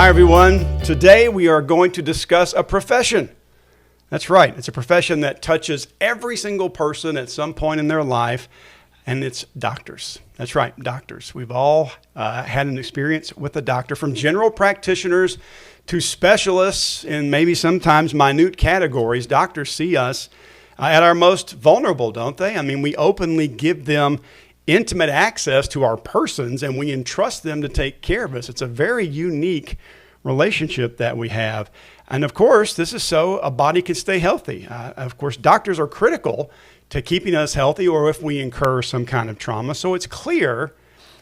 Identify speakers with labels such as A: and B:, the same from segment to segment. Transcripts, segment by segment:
A: Hi, everyone. Today we are going to discuss a profession. That's right. It's a profession that touches every single person at some point in their life, and it's doctors. That's right, doctors. We've all had an experience with a doctor, from general practitioners to specialists in maybe sometimes minute categories. Doctors see us at our most vulnerable, don't they? I mean, we openly give them intimate access to our persons, and we entrust them to take care of us. It's a very unique relationship that we have. And of course, this is so a body can stay healthy. Of course, doctors are critical to keeping us healthy or if we incur some kind of trauma. So it's clear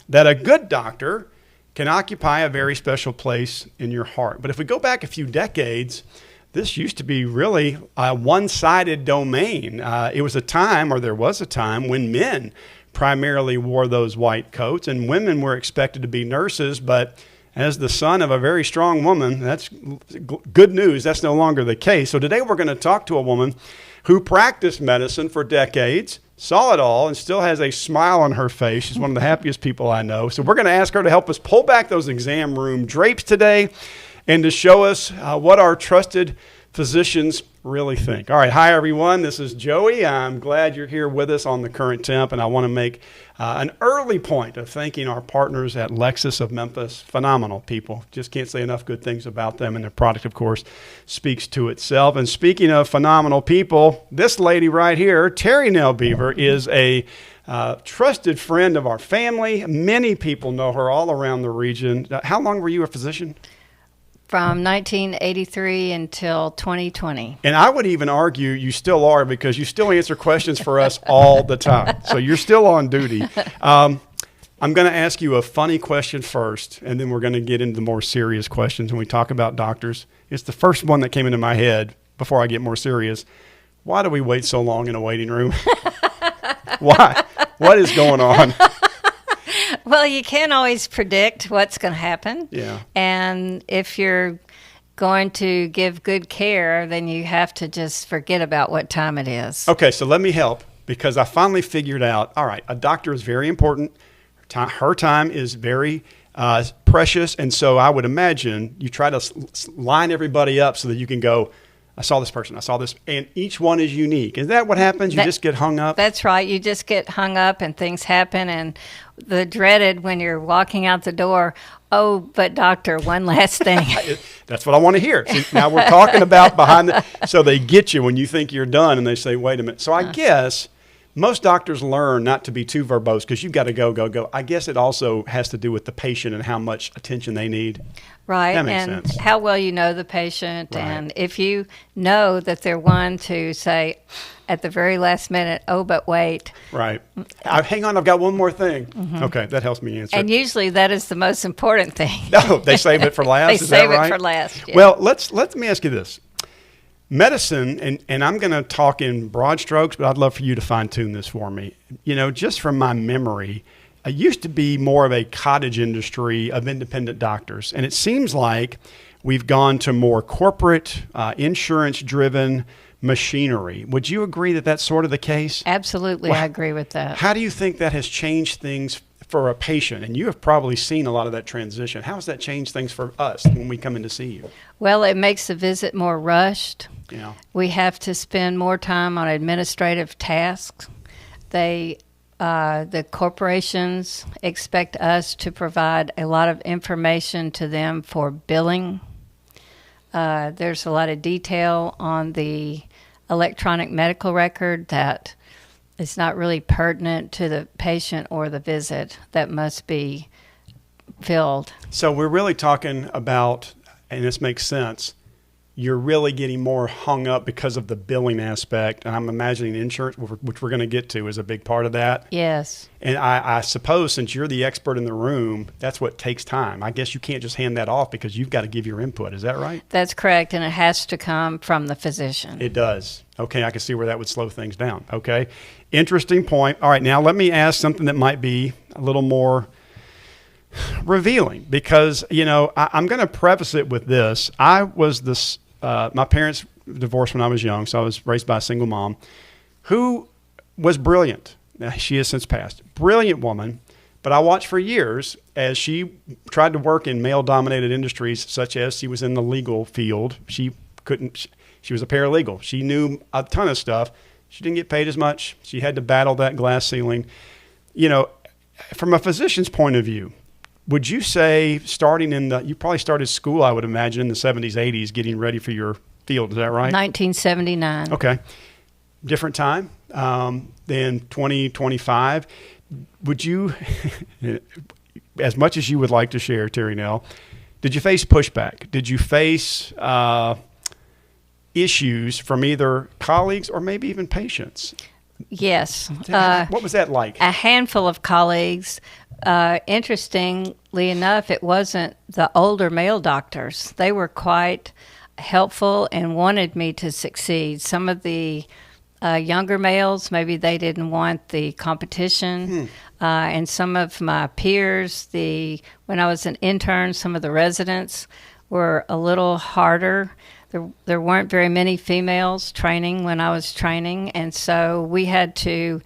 A: that a good doctor can occupy a very special place in your heart. But if we go back a few decades, this used to be really a one-sided domain. It was a time, or there was a time, when men primarily wore those white coats, and women were expected to be nurses. But as the son of a very strong woman, that's good news. That's no longer the case. So today we're going to talk to a woman who practiced medicine for decades, saw it all, and still has a smile on her face. She's one of the happiest people I know. So we're going to ask her to help us pull back those exam room drapes today and to show us what our trusted physicians really think. All right. Hi, everyone. This is Joey. I'm glad you're here with us on the Current Temp, and I want to make an early point of thanking our partners at Lexus of Memphis. Phenomenal people. Just can't say enough good things about them, and their product, of course, speaks to itself. And speaking of phenomenal people, this lady right here, Terinell Beaver, is a trusted friend of our family. Many people know her all around the region. How long were you a physician?
B: From 1983 until 2020.
A: And I would even argue you still are, because you still answer questions for us all the time. So you're still on duty. I'm going to ask you a funny question first, and then we're going to get into the more serious questions when we talk about doctors. It's the first one that came into my head before I get more serious. Why do we wait so long in a waiting room? Why? What is going on?
B: Well, you can't always predict what's going to happen.
A: Yeah.
B: And if you're going to give good care, then you have to just forget about what time it is.
A: Okay, so let me help, because I finally figured out, all right, a doctor is very important. Her time is very precious. And so I would imagine you try to line everybody up so that you can go, I saw this person, I saw this, and each one is unique. Is that what happens? You just get hung up?
B: That's right. You just get hung up and things happen. And the dreaded when you're walking out the door, oh, but doctor, one last thing.
A: That's what I want to hear. See, now we're talking about so they get you when you think you're done and they say, wait a minute. So I guess most doctors learn not to be too verbose, because you've got to go. I guess it also has to do with the patient and how much attention they need.
B: Right.
A: That makes
B: and
A: sense.
B: How well you know the patient.
A: Right.
B: And if you know that they're one to say at the very last minute, oh, but wait.
A: Right. Hang on, I've got one more thing. Mm-hmm. Okay, that helps me answer.
B: And usually that is the most important thing.
A: No, they save it for last.
B: They
A: is
B: save
A: that right?
B: it for last. Yeah.
A: Well, let me ask you this. Medicine, and I'm going to talk in broad strokes, but I'd love for you to fine-tune this for me. You know, just from my memory, it used to be more of a cottage industry of independent doctors. And it seems like we've gone to more corporate, insurance-driven machinery. Would you agree that that's sort of the case?
B: Absolutely, I agree with that.
A: How do you think that has changed things for a patient? And you have probably seen a lot of that transition. How has that changed things for us when we come in to see you?
B: Well, it makes the visit more rushed.
A: Yeah.
B: We have to spend more time on administrative tasks. The corporations expect us to provide a lot of information to them for billing. There's a lot of detail on the electronic medical record that is not really pertinent to the patient or the visit that must be filled. So
A: we're really talking about, and this makes sense, you're really getting more hung up because of the billing aspect. And I'm imagining insurance, which we're going to get to, is a big part of that.
B: Yes.
A: And I suppose since you're the expert in the room, that's what takes time. I guess you can't just hand that off because you've got to give your input. Is that right?
B: That's correct. And it has to come from the physician.
A: It does. Okay, I can see where that would slow things down. Okay, interesting point. All right, now let me ask something that might be a little more revealing, because, you know, I'm going to preface it with this. My parents divorced when I was young, so I was raised by a single mom who was brilliant. Now, she has since passed. Brilliant woman, But I watched for years as she tried to work in male-dominated industries, such as she was in the legal field. She was a paralegal. She knew a ton of stuff. She didn't get paid as much. She had to battle that glass ceiling. From a physician's point of view, would you say you probably started school, I would imagine, in the 70s, 80s, getting ready for your field. Is that right?
B: 1979.
A: Okay. Different time than 2025. Would you, as much as you would like to share, Terinell, did you face pushback? Did you face issues from either colleagues or maybe even patients?
B: Yes.
A: What was that like?
B: A handful of colleagues. Interestingly enough, it wasn't the older male doctors. They were quite helpful and wanted me to succeed. Some of the younger males, maybe they didn't want the competition. And some of my peers, when I was an intern, some of the residents were a little harder. There weren't very many females training when I was training, and so we had to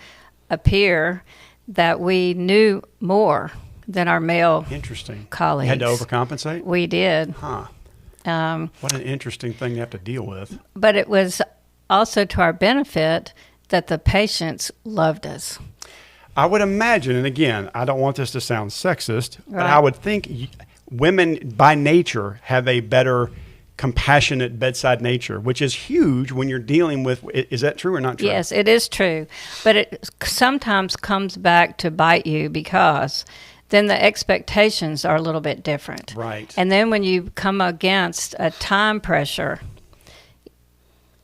B: appear that we knew more than our male colleagues.
A: You had to overcompensate?
B: We did.
A: Huh. What an interesting thing to have to deal with.
B: But it was also to our benefit that the patients loved us.
A: I would imagine, and again, I don't want this to sound sexist,
B: Right.
A: but I would think women by nature have a better compassionate bedside nature, which is huge when you're dealing with, is that true or not true?
B: Yes, it is true. But it sometimes comes back to bite you because then the expectations are a little bit different.
A: Right.
B: And then when you come against a time pressure,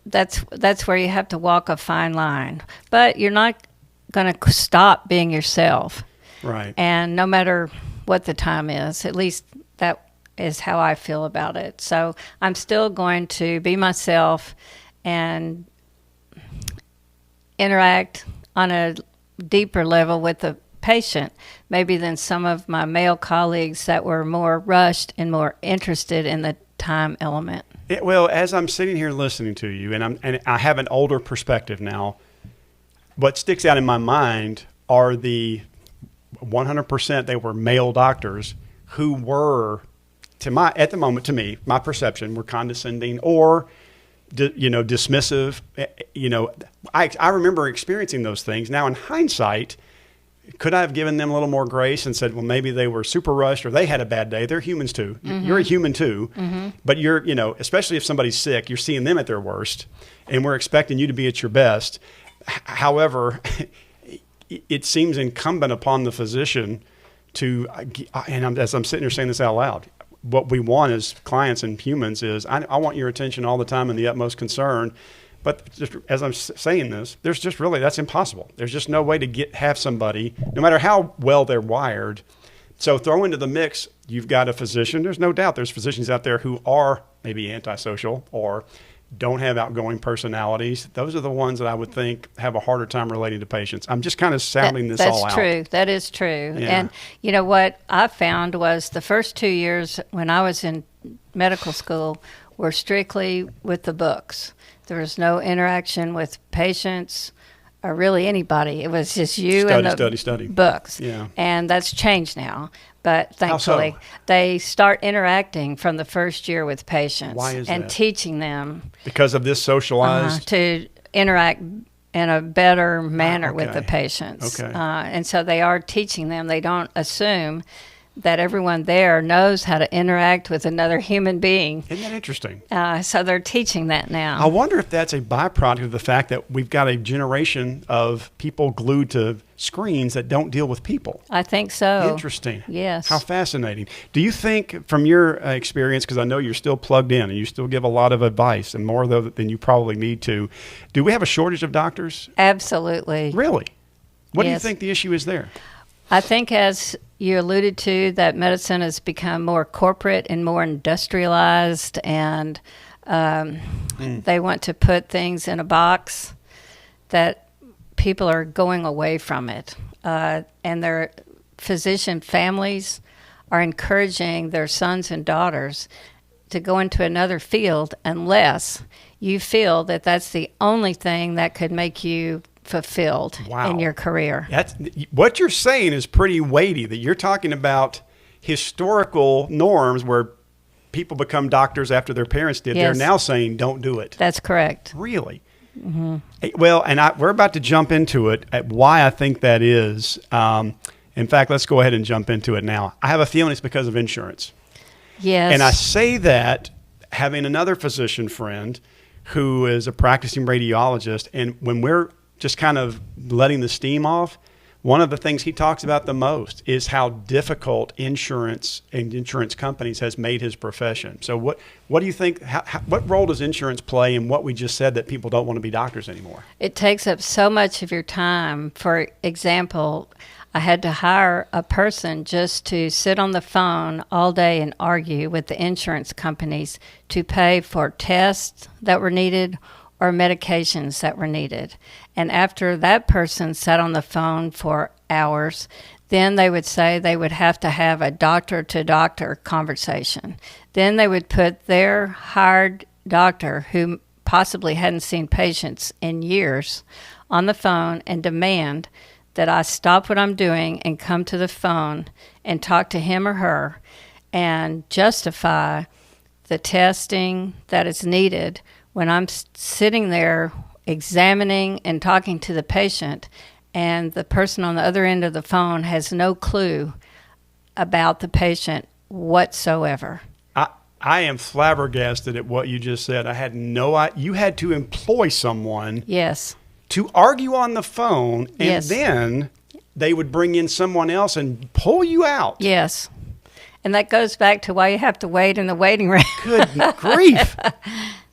B: that's where you have to walk a fine line. But you're not going to stop being yourself.
A: Right.
B: And no matter what the time is, at least that is how I feel about it. So I'm still going to be myself and interact on a deeper level with the patient, maybe than some of my male colleagues that were more rushed and more interested in the time element.
A: Well, as I'm sitting here listening to you, and I have an older perspective now, what sticks out in my mind are the 100% they were male doctors who were, at the moment, to me, my perception, were condescending or, dismissive. I remember experiencing those things. Now, in hindsight, could I have given them a little more grace and said, well, maybe they were super rushed or they had a bad day? They're humans too. Mm-hmm. You're a human too. Mm-hmm. But you're, especially if somebody's sick, you're seeing them at their worst and we're expecting you to be at your best. However, it seems incumbent upon the physician to, as I'm sitting here saying this out loud, what we want as clients and humans is, I want your attention all the time and the utmost concern. But just as I'm saying this, there's just really, that's impossible. There's just no way to have somebody, no matter how well they're wired. So throw into the mix, you've got a physician. There's no doubt there's physicians out there who are maybe antisocial or don't have outgoing personalities. Those are the ones that I would think have a harder time relating to patients. I'm just kind of sounding this all out.
B: That's true. That is true.
A: Yeah.
B: And what I found was the first 2 years when I was in medical school were strictly with the books. There was no interaction with patients or really anybody. It was just you and the books.
A: Yeah.
B: And that's changed now. But thankfully,
A: How so?
B: They start interacting from the first year with patients.
A: Why is
B: and
A: that?
B: Teaching them
A: Because of this socialized?
B: To interact in a better manner with the
A: Okay.
B: patients.
A: Okay.
B: And so they are teaching them. They don't assume that everyone there knows how to interact with another human being.
A: Isn't that interesting?
B: So they're teaching that now.
A: I wonder if that's a byproduct of the fact that we've got a generation of people glued to screens that don't deal with people.
B: I think so.
A: Interesting.
B: Yes.
A: How fascinating. Do you think, from your experience, because I know you're still plugged in and you still give a lot of advice and more than you probably need to, do we have a shortage of doctors?
B: Absolutely.
A: Really? What do you
B: Yes.
A: think the issue is there?
B: I think, as you alluded to, that medicine has become more corporate and more industrialized, and they want to put things in a box that people are going away from it. And their physician families are encouraging their sons and daughters to go into another field unless you feel that that's the only thing that could make you fulfilled
A: Wow.
B: in your career.
A: That's what you're saying is pretty weighty. That you're talking about historical norms where people become doctors after their parents did.
B: Yes.
A: They're now saying don't do it.
B: That's correct.
A: Really? Well, and we're about to jump into it, at why I think that is. In fact, let's go ahead and jump into it now. I have a feeling it's because of insurance.
B: Yes.
A: And I say that having another physician friend who is a practicing radiologist, and when we're just kind of letting the steam off, one of the things he talks about the most is how difficult insurance and insurance companies has made his profession. So what do you think, what role does insurance play in what we just said that people don't want to be doctors anymore?
B: It takes up so much of your time. For example, I had to hire a person just to sit on the phone all day and argue with the insurance companies to pay for tests that were needed or medications that were needed. And after that person sat on the phone for hours, then they would say they would have to have a doctor-to-doctor conversation. Then they would put their hired doctor, who possibly hadn't seen patients in years, on the phone and demand that I stop what I'm doing and come to the phone and talk to him or her and justify the testing that is needed when I'm sitting there examining and talking to the patient, and the person on the other end of the phone has no clue about the patient whatsoever.
A: I am flabbergasted at what you just said. I had no idea. You had to employ someone
B: Yes.
A: to argue on the phone, and
B: Yes.
A: then they would bring in someone else and pull you out.
B: Yes. And that goes back to why you have to wait in the waiting room.
A: Good grief.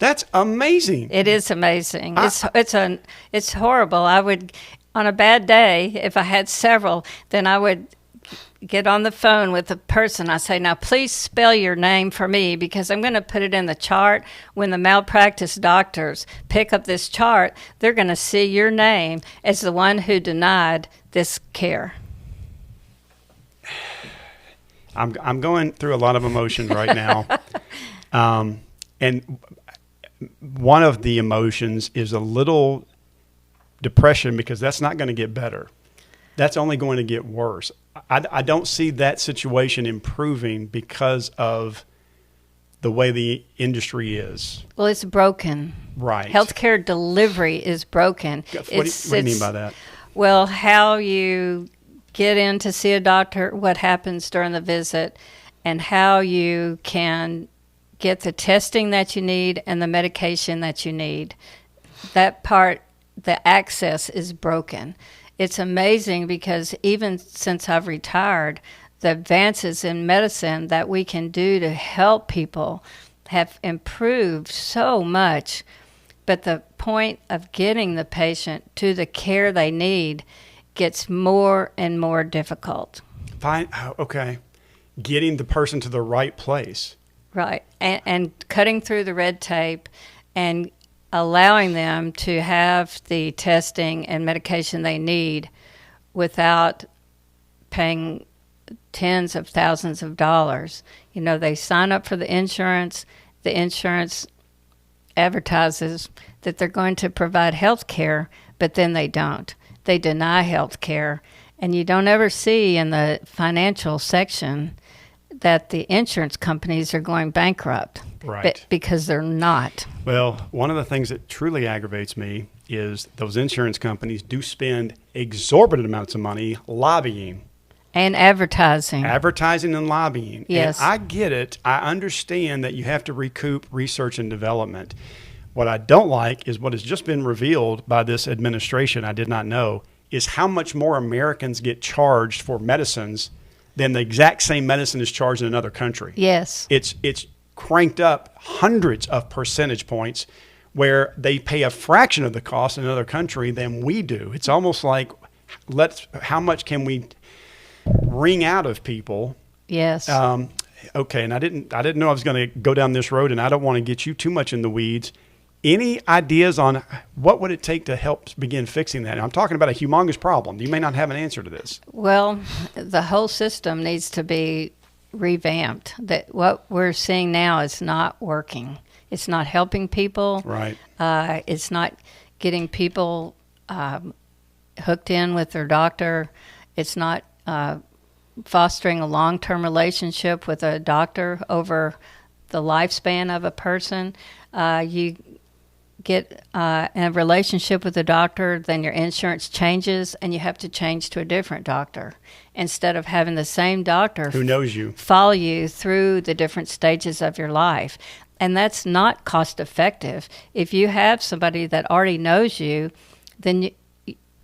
A: That's amazing.
B: It is amazing. It's horrible. I would, on a bad day, if I had several, then I would get on the phone with the person. I say, now please spell your name for me, because I'm going to put it in the chart. When the malpractice doctors pick up this chart, they're going to see your name as the one who denied this care.
A: I'm going through a lot of emotion right now. And one of the emotions is a little depression, because that's not going to get better. That's only going to get worse. I don't see that situation improving because of the way the industry is.
B: Well, it's broken.
A: Right.
B: Healthcare delivery is broken.
A: What do you mean by that?
B: Well, how you get in to see a doctor, what happens during the visit, and how you can get the testing that you need and the medication that you need. That part, the access is broken. It's amazing, because even since I've retired, the advances in medicine that we can do to help people have improved so much. But the point of getting the patient to the care they need gets more and more difficult.
A: Fine. Okay. Getting the person to the right place.
B: Right. And cutting through the red tape and allowing them to have the testing and medication they need without paying tens of thousands of dollars. You know, they sign up for the insurance advertises that they're going to provide health care, but then they don't. They deny health care, and you don't ever see in the financial section that the insurance companies are going bankrupt.
A: Right.
B: Because they're not.
A: Well, one of the things that truly aggravates me is those insurance companies do spend exorbitant amounts of money lobbying.
B: And advertising.
A: Advertising and lobbying.
B: Yes.
A: And I get it. I understand that you have to recoup research and development. What I don't like is what has just been revealed by this administration, I did not know, is how much more Americans get charged for medicines than the exact same medicine is charged in another country.
B: Yes.
A: It's cranked up hundreds of percentage points, where they pay a fraction of the cost in another country than we do. It's almost like, how much can we wring out of people?
B: Yes.
A: Okay, and I didn't know I was going to go down this road, and I don't want to get you too much in the weeds. Any ideas on what would it take to help begin fixing that? And I'm talking about a humongous problem. You may not have an answer to this.
B: Well, the whole system needs to be revamped. That what we're seeing now is not working. It's not helping people.
A: Right.
B: It's not getting people hooked in with their doctor. It's not fostering a long-term relationship with a doctor over the lifespan of a person. You get in a relationship with a doctor, then your insurance changes and you have to change to a different doctor instead of having the same doctor
A: who knows you,
B: follow you through the different stages of your life. And that's not cost effective. If you have somebody that already knows you, then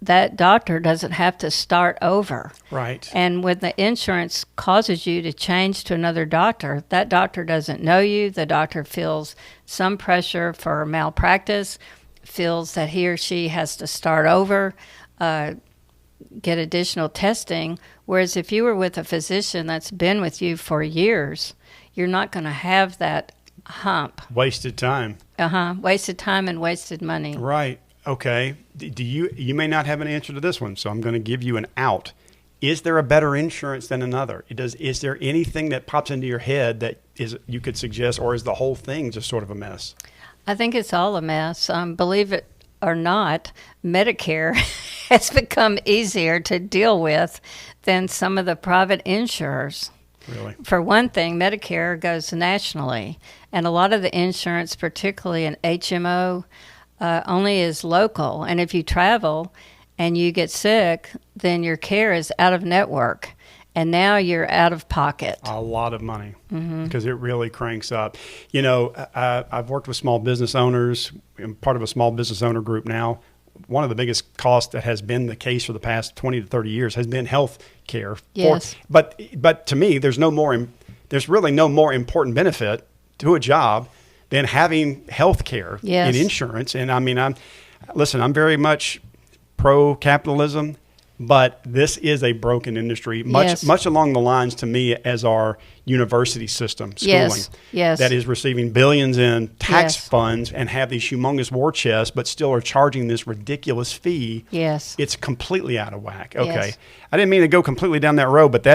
B: that doctor doesn't have to start over.
A: Right.
B: And when the insurance causes you to change to another doctor, that doctor doesn't know you. The doctor feels some pressure for malpractice, feels that he or she has to start over, get additional testing. Whereas if you were with a physician that's been with you for years, you're not going to have that hump.
A: Wasted time.
B: Wasted time and wasted money.
A: Right. Okay. Do you may not have an answer to this one, so I'm going to give you an out. Is there a better insurance than another? Is there anything that pops into your head that you could suggest, or is the whole thing just sort of a mess?
B: I think it's all a mess. Believe it or not, Medicare has become easier to deal with than some of the private insurers.
A: Really?
B: For one thing, Medicare goes nationally, and a lot of the insurance, particularly in HMO, only is local. And if you travel and you get sick, then your care is out of network. And now you're out of pocket.
A: A lot of money, because it really cranks up. You know, I've worked with small business owners. I'm part of a small business owner group now. One of the biggest costs that has been the case for the past 20 to 30 years has been health care.
B: Yes.
A: But to me, there's really no more important benefit to a job than having health care and insurance. And I mean, I'm very much pro-capitalism, but this is a broken industry, much along the lines to me as our university system, schooling, that is receiving billions in tax funds and have these humongous war chests, but still are charging this ridiculous fee.
B: Yes.
A: It's completely out of whack. Okay. Yes. I didn't mean to go completely down that road, but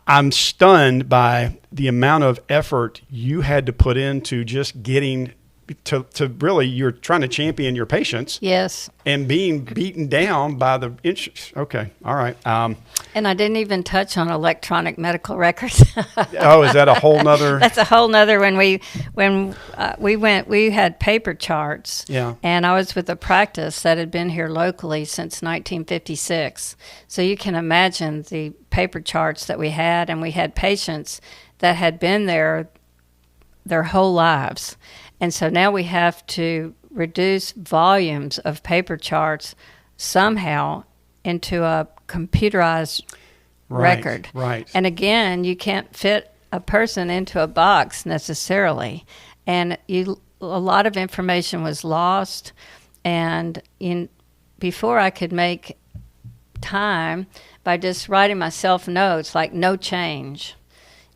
A: I'm stunned by the amount of effort you had to put into just getting to really, you're trying to champion your patients.
B: Yes.
A: And being beaten down by the insurance. Okay. All right.
B: And I didn't even touch on electronic medical records.
A: Oh, is that a whole nother?
B: That's a whole nother. When we went, we had paper charts.
A: Yeah.
B: And I was with a practice that had been here locally since 1956. So you can imagine the paper charts that we had, and we had patients that had been there their whole lives. And so now we have to reduce volumes of paper charts somehow into a computerized record.
A: Right.
B: And again, you can't fit a person into a box necessarily. And a lot of information was lost. And before I could make time by just writing myself notes like no change.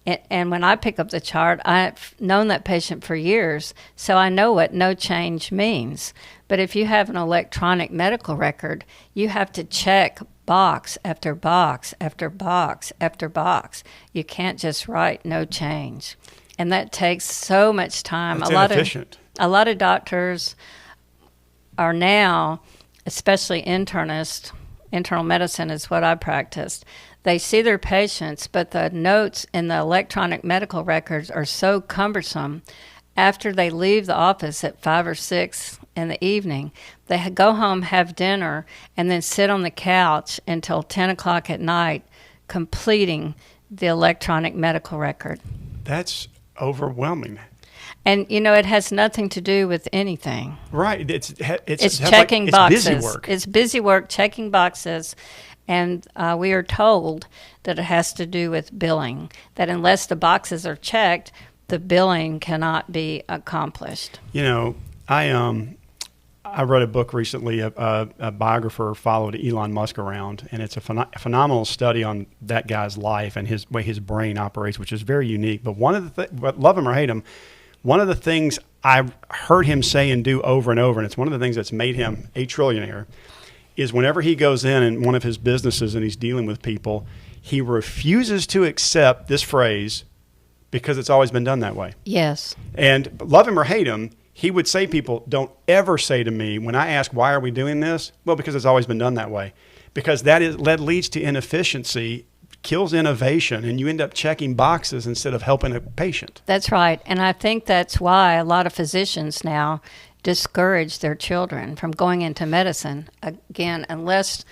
B: And when I pick up the chart, I've known that patient for years, so I know what no change means. But if you have an electronic medical record, you have to check box after box after box after box. You can't just write no change. And that takes so much time.
A: That's inefficient.
B: A lot of doctors are now, especially internists, internal medicine is what I practiced. They see their patients, but the notes in the electronic medical records are so cumbersome. After they leave the office at 5 or 6 in the evening, they go home, have dinner, and then sit on the couch until 10 o'clock at night completing the electronic medical record.
A: That's overwhelming.
B: And, it has nothing to do with anything.
A: Right. It's
B: checking boxes.
A: It's busy work.
B: It's busy work, checking boxes. And we are told that it has to do with billing, that unless the boxes are checked, the billing cannot be accomplished.
A: I wrote a book recently. A biographer followed Elon Musk around, and it's a phenomenal study on that guy's life and his way his brain operates, which is very unique. But love him or hate him, one of the things I heard him say and do over and over, and it's one of the things that's made him a trillionaire, is whenever he goes in one of his businesses and he's dealing with people, he refuses to accept this phrase because it's always been done that way.
B: Yes.
A: And love him or hate him, he would say, people, don't ever say to me, when I ask, why are we doing this? Well, because it's always been done that way. Because that leads to inefficiency, kills innovation, and you end up checking boxes instead of helping a patient.
B: That's right. And I think that's why a lot of physicians now discourage their children from going into medicine, again, unless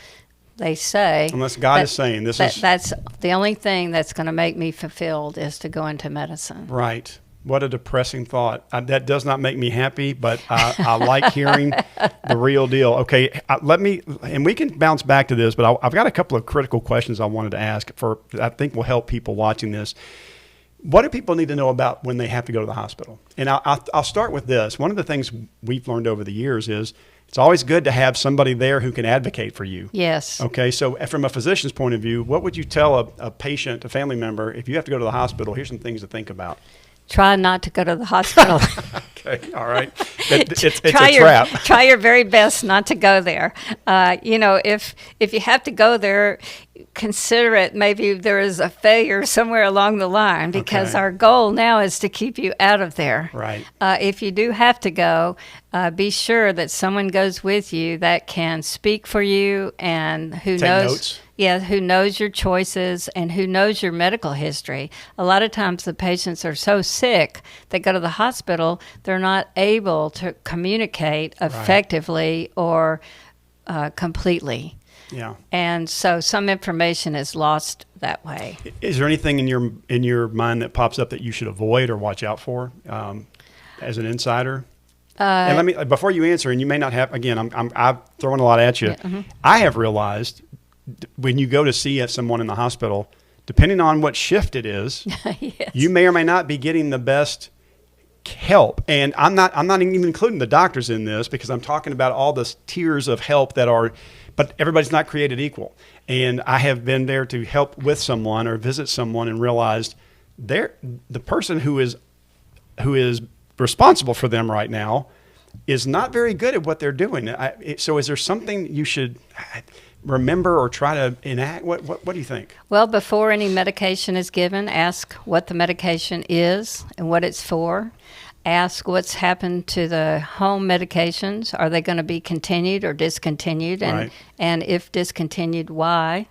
B: they say...
A: Unless God is saying,
B: that's the only thing that's going to make me fulfilled is to go into medicine.
A: Right. What a depressing thought. That does not make me happy, but I like hearing the real deal. Okay, and we can bounce back to this, but I've got a couple of critical questions I wanted to ask I think will help people watching this. What do people need to know about when they have to go to the hospital? And I'll start with this. One of the things we've learned over the years is it's always good to have somebody there who can advocate for you.
B: Yes.
A: Okay, so from a physician's point of view, what would you tell a patient, a family member, if you have to go to the hospital, here's some things to think about?
B: Try not to go to the hospital.
A: Okay, all right. It's a trap.
B: Try your very best not to go there. If you have to go there, consider it maybe there is a failure somewhere along the line, because our goal now is to keep you out of there.
A: Right.
B: If you do have to go, be sure that someone goes with you that can speak for you and who knows.
A: Notes.
B: Yeah, who knows your choices and who knows your medical history. A lot of times the patients are so sick, they go to the hospital, they're not able to communicate effectively or completely.
A: Yeah.
B: And so some information is lost that way.
A: Is there anything in your mind that pops up that you should avoid or watch out for as an insider? And let me, before you answer, and you may not have, again, I'm throwing a lot at you.
B: Yeah, mm-hmm.
A: I have realized when you go to see someone in the hospital, depending on what shift it is,
B: Yes.
A: you may or may not be getting the best help. And I'm not even including the doctors in this, because I'm talking about all the tiers of help but everybody's not created equal. And I have been there to help with someone or visit someone and realized the person who is responsible for them right now is not very good at what they're doing. So is there something you should remember or try to enact? What do you think?
B: Well, before any medication is given, ask what the medication is and what it's for. Ask what's happened to the home medications. Are they going to be continued or discontinued? And if discontinued, why?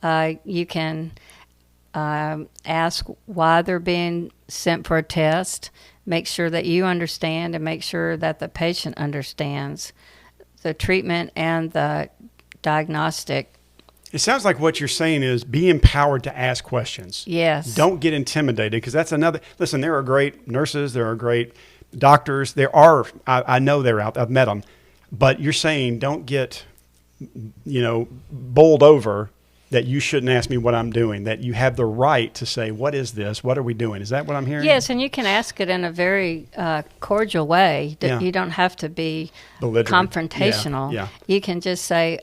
B: You can ask why they're being sent for a test. Make sure that you understand and make sure that the patient understands the treatment and the diagnostic.
A: It sounds like what you're saying is be empowered to ask questions.
B: Yes.
A: Don't get intimidated, because that's another. Listen, there are great nurses, there are great doctors. I know they're out. I've met them. But you're saying don't get, bowled over that you shouldn't ask me what I'm doing, that you have the right to say, what is this? What are we doing? Is that what I'm hearing?
B: Yes, and you can ask it in a very cordial way.
A: Yeah.
B: You don't have to be
A: belligerent,
B: confrontational.
A: Yeah.
B: You can just say,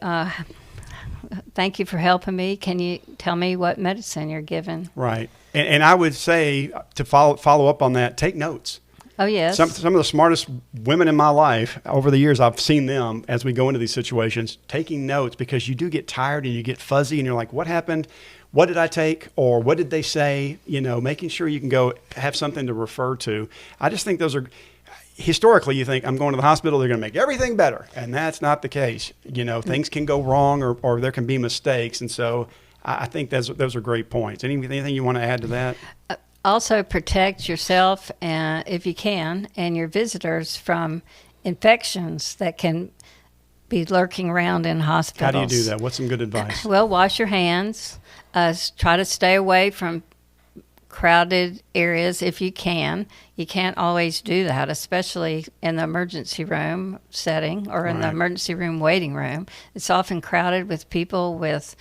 B: thank you for helping me. Can you tell me what medicine you're given?
A: Right. And I would say, to follow up on that, take notes.
B: Oh, yes.
A: Some of the smartest women in my life, over the years, I've seen them as we go into these situations, taking notes, because you do get tired and you get fuzzy and you're like, what happened? What did I take? Or what did they say? Making sure you can go have something to refer to. I just think those are, historically, you think, I'm going to the hospital, they're going to make everything better. And that's not the case. Things can go wrong or there can be mistakes. And so I think those are great points. Anything you want to add to that?
B: Also, protect yourself, if you can, and your visitors from infections that can be lurking around in hospitals.
A: How do you do that? What's some good advice?
B: Well, wash your hands. Try to stay away from crowded areas if you can. You can't always do that, especially in the emergency room setting or in the emergency room waiting room. It's often crowded with people with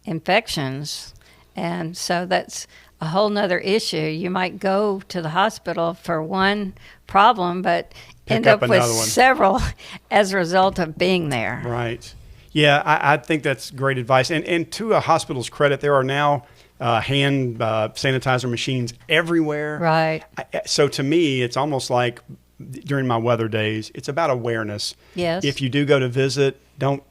B: infections, and so that's a whole nother issue. You might go to the hospital for one problem, but end up with several as a result of being there.
A: Right. Yeah, I think that's great advice. And to a hospital's credit, there are now hand sanitizer machines everywhere.
B: Right.
A: So to me, it's almost like during my weather days, it's about awareness.
B: Yes.
A: If you do go to visit, don't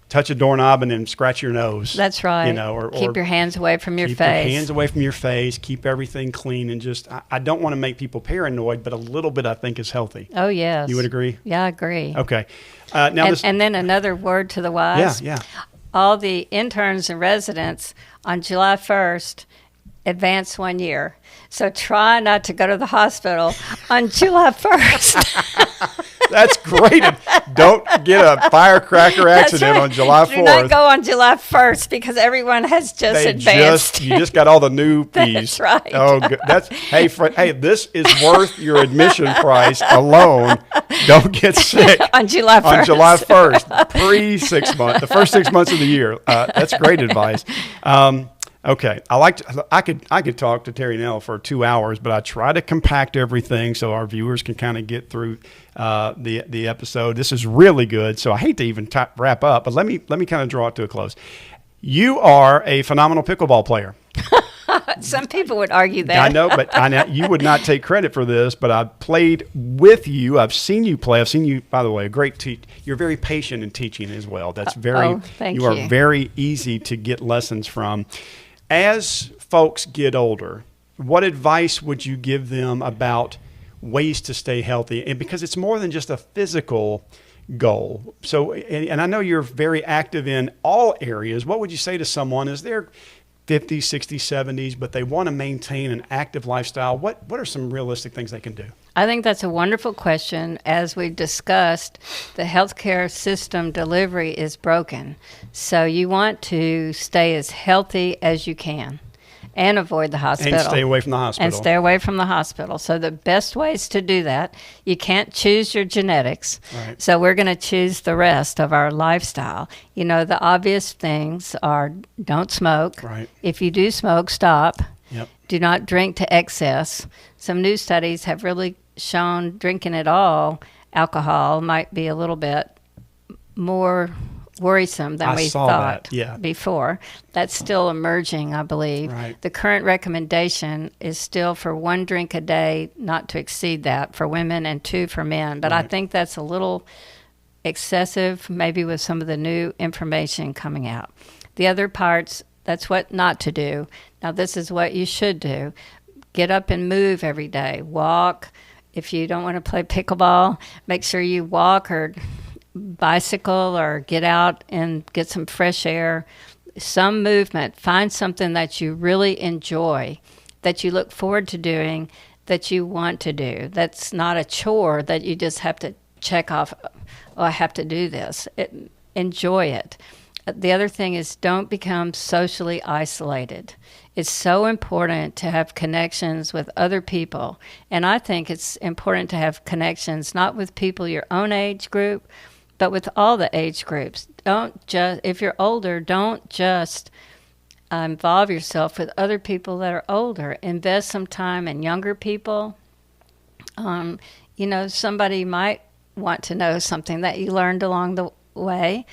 A: touch a doorknob and then scratch your nose.
B: That's right.
A: You know, or
B: keep your hands away from your
A: keep
B: face.
A: your hands away from your face. Keep everything clean, and just I don't want to make people paranoid, but a little bit I think is healthy.
B: Oh yes.
A: You would agree?
B: Yeah, I agree.
A: Okay. Now
B: and then another word to the wise.
A: Yeah.
B: All the interns and residents on July 1st advance 1 year. So try not to go to the hospital on July 1st.
A: That's great. Don't get a firecracker accident on July 4th.
B: Do not go on July 1st because everyone has just advanced.
A: You just got all the newbies.
B: That's right.
A: Oh, good. Hey, this is worth your admission price alone. Don't get sick
B: on July 1st.
A: On July 1st, pre-6 months, the first 6 months of the year. That's great advice. Okay, I could talk to Terinell for 2 hours, but I try to compact everything so our viewers can kind of get through the episode. This is really good, so I hate to even wrap up, but let me kind of draw it to a close. You are a phenomenal pickleball player.
B: Some people would argue that.
A: I know, but you would not take credit for this, but I've played with you. I've seen you play. I've seen you, by the way, a great You're very patient in teaching as well. That's
B: thank you.
A: You are very easy to get lessons from. As folks get older, what advice would you give them about ways to stay healthy? And because it's more than just a physical goal. So, and I know you're very active in all areas. What would you say to someone as they're 50s, 60s, 70s, but they want to maintain an active lifestyle? What are some realistic things they can do?
B: I think that's a wonderful question. As we've discussed, the healthcare system delivery is broken. So you want to stay as healthy as you can and avoid the hospital.
A: And stay away from the hospital.
B: And stay away from the hospital. So the best ways to do that, you can't choose your genetics.
A: Right.
B: So we're going to choose the rest of our lifestyle. You know, the obvious things are don't smoke.
A: Right.
B: If you do smoke, stop.
A: Yep.
B: Do not drink to excess. Some new studies have really shown drinking at all alcohol might be a little bit more worrisome than we thought before. That's still emerging, I believe.
A: Right.
B: The current recommendation is still for 1 drink a day, not to exceed that for women, and 2 for men. But I think that's a little excessive, maybe with some of the new information coming out. The other parts, that's what not to do. Now, this is what you should do. Get up and move every day. Walk. If you don't want to play pickleball, make sure you walk or bicycle or get out and get some fresh air. Some movement. Find something that you really enjoy, that you look forward to doing, that you want to do. That's not a chore that you just have to check off, oh, I have to do this. Enjoy it. The other thing is don't become socially isolated. It's so important to have connections with other people. And I think it's important to have connections not with people your own age group, but with all the age groups. If you're older, don't just involve yourself with other people that are older. Invest some time in younger people. Somebody might want to know something that you learned along the way.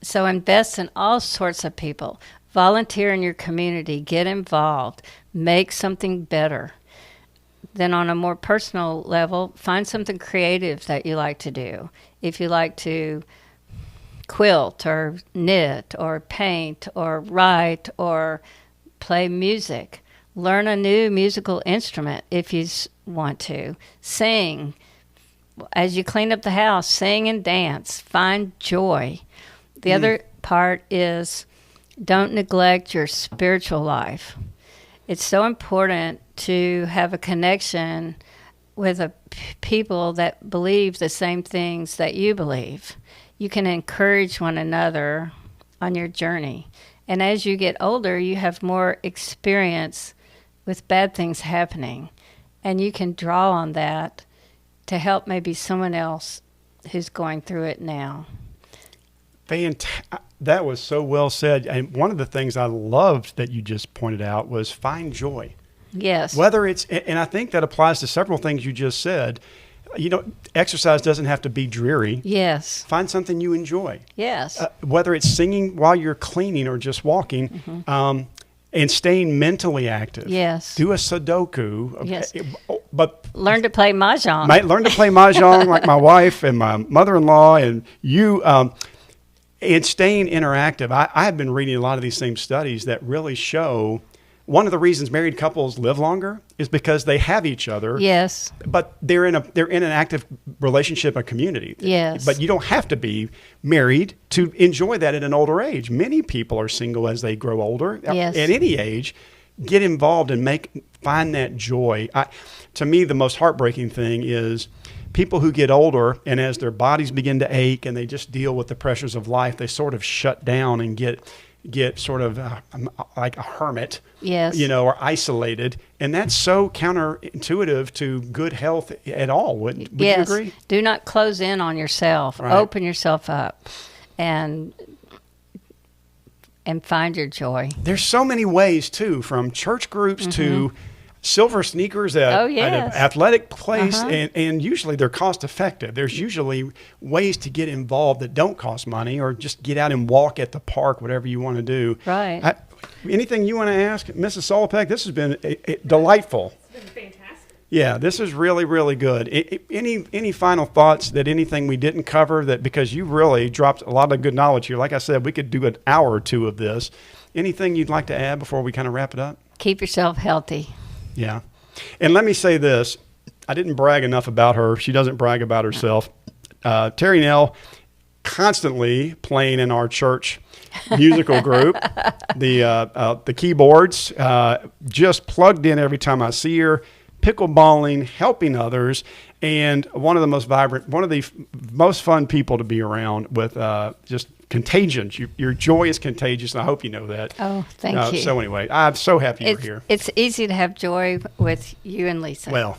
B: So invest in all sorts of people. Volunteer in your community. Get involved. Make something better. Then on a more personal level, find something creative that you like to do. If you like to quilt or knit or paint or write or play music, learn a new musical instrument if you want to. Sing. As you clean up the house, sing and dance. Find joy. The other part is don't neglect your spiritual life. It's so important to have a connection with people that believe the same things that you believe. You can encourage one another on your journey. And as you get older, you have more experience with bad things happening. And you can draw on that to help maybe someone else who's going through it now.
A: That was so well said. And one of the things I loved that you just pointed out was find joy.
B: Yes.
A: Whether it's, and I think that applies to several things you just said. Exercise doesn't have to be dreary.
B: Yes.
A: Find something you enjoy.
B: Yes.
A: Whether it's singing while you're cleaning or just walking, and staying mentally active.
B: Yes.
A: Do a Sudoku.
B: Yes.
A: But
B: learn to play mahjong.
A: Learn to play mahjong like my wife and my mother-in-law and you. and staying interactive. I have been reading a lot of these same studies that really show one of the reasons married couples live longer is because they have each other.
B: Yes.
A: But they're in an active relationship, a community.
B: Yes.
A: But you don't have to be married to enjoy that at an older age. Many people are single as they grow older.
B: Yes.
A: At any age, get involved and find that joy. To me, the most heartbreaking thing is people who get older, and as their bodies begin to ache and they just deal with the pressures of life, they sort of shut down and get sort of like a hermit,
B: yes,
A: or isolated. And that's so counterintuitive to good health at all. Would you agree?
B: Do not close in on yourself.
A: Right.
B: Open yourself up and find your joy.
A: There's so many ways, too, from church groups to silver sneakers at an athletic place, and usually they're cost effective. There's usually ways to get involved that don't cost money, or just get out and walk at the park, whatever you want to do.
B: Right.
A: Anything you want to ask, Mrs. Solopek? This has been delightful.
C: It's been fantastic.
A: Yeah, this is really, really good. Any final thoughts that anything we didn't cover, that because you really dropped a lot of good knowledge here. Like I said, we could do an hour or two of this. Anything you'd like to add before we kind of wrap it up?
B: Keep yourself healthy.
A: Yeah. And let me say this. I didn't brag enough about her. She doesn't brag about herself. Terinell, constantly playing in our church musical group. The keyboards, just plugged in every time I see her, pickleballing, helping others, and one of the most vibrant, one of the most fun people to be around with, just contagion. Your joy is contagious, and I hope you know that.
B: Oh, thank you.
A: So anyway, I'm so happy you're here.
B: It's easy to have joy with you and Lisa.
A: Well,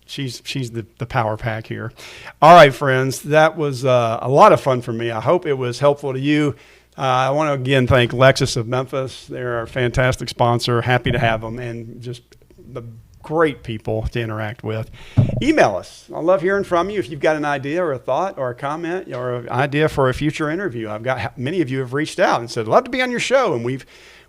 A: she's the power pack here. All right, friends, that was a lot of fun for me. I hope it was helpful to you. I want to again thank Lexus of Memphis. They're a fantastic sponsor. Happy to have them, and just the great people to interact with. Email us. I love hearing from you. If you've got an idea or a thought or a comment or an idea for a future interview, I've got many of you have reached out and said, love to be on your show. And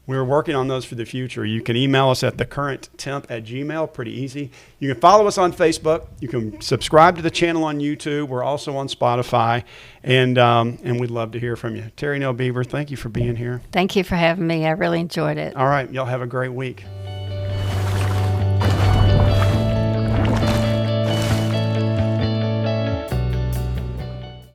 A: we're working on those for the future. You can email us at thecurrenttemp@gmail. Pretty easy. You can follow us on Facebook. You can subscribe to the channel on YouTube. We're also on Spotify. And we'd love to hear from you. Terinell Beaver, thank you for being here.
B: Thank you for having me. I really enjoyed it.
A: All right. Y'all have a great week.